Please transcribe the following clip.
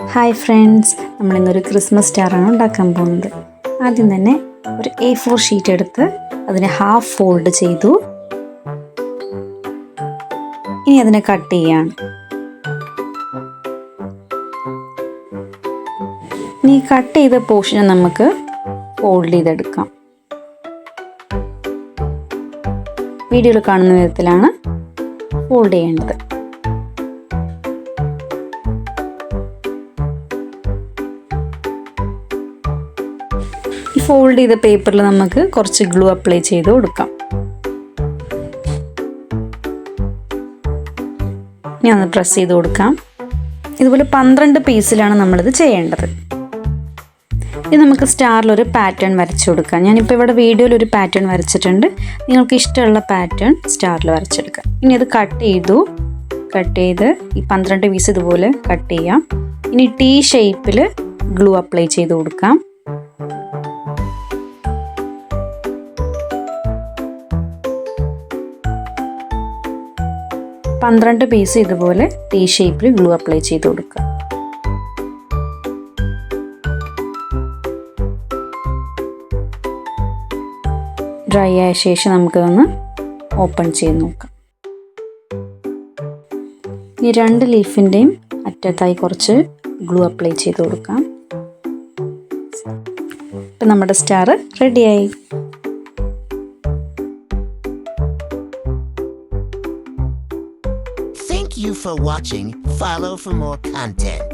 Hi friends, നമ്മളിന്നൊരു Christmas സ്റ്റാറാണ് ഉണ്ടാക്കാൻ പോകുന്നത്. ആദ്യം തന്നെ ഒരു A4 ഷീറ്റ് എടുത്ത് അതിനെ ഹാഫ് ഫോൾഡ് ചെയ്തു. ഇനി അതിനെ കട്ട് ചെയ്യാണ്. ഇനി കട്ട് ചെയ്ത പോർഷനെ നമുക്ക് ഫോൾഡ് ചെയ്തെടുക്കാം. വീഡിയോയിൽ കാണുന്ന വിധത്തിലാണ് ഫോൾഡ് ചെയ്യേണ്ടത്. ഈ ഫോൾഡ് ചെയ്ത പേപ്പറിൽ നമുക്ക് കുറച്ച് ഗ്ലൂ അപ്ലൈ ചെയ്ത് കൊടുക്കാം. ഇനി ഒന്ന് പ്രസ് ചെയ്ത് കൊടുക്കാം. ഇതുപോലെ 12 പീസിലാണ് നമ്മളിത് ചെയ്യേണ്ടത്. ഇനി നമുക്ക് സ്റ്റാറിൽ ഒരു പാറ്റേൺ വരച്ചു കൊടുക്കാം. ഞാനിപ്പോൾ ഇവിടെ വീഡിയോയിൽ ഒരു പാറ്റേൺ വരച്ചിട്ടുണ്ട്. നിങ്ങൾക്ക് ഇഷ്ടമുള്ള പാറ്റേൺ സ്റ്റാറിൽ വരച്ചെടുക്കാം. ഇനി അത് കട്ട് ചെയ്ത് ഈ 12 പീസ് ഇതുപോലെ കട്ട് ചെയ്യാം. ഇനി T ഷേപ്പിൽ ഗ്ലൂ അപ്ലൈ ചെയ്ത് കൊടുക്കാം. പന്ത്രണ്ട് പീസ് ഇതുപോലെ T ഷേപ്പിൽ ഗ്ലൂ അപ്ലൈ ചെയ്ത് കൊടുക്കുക. ഡ്രൈ ആയ ശേഷം നമുക്കിതൊന്ന് ഓപ്പൺ ചെയ്ത് നോക്കാം. ഈ 2 ലീഫിൻ്റെയും അറ്റത്തായി കുറച്ച് ഗ്ലൂ അപ്ലൈ ചെയ്ത് കൊടുക്കാം. ഇപ്പം നമ്മുടെ സ്റ്റാർ റെഡിയായി. Thank you for watching. Follow for more content.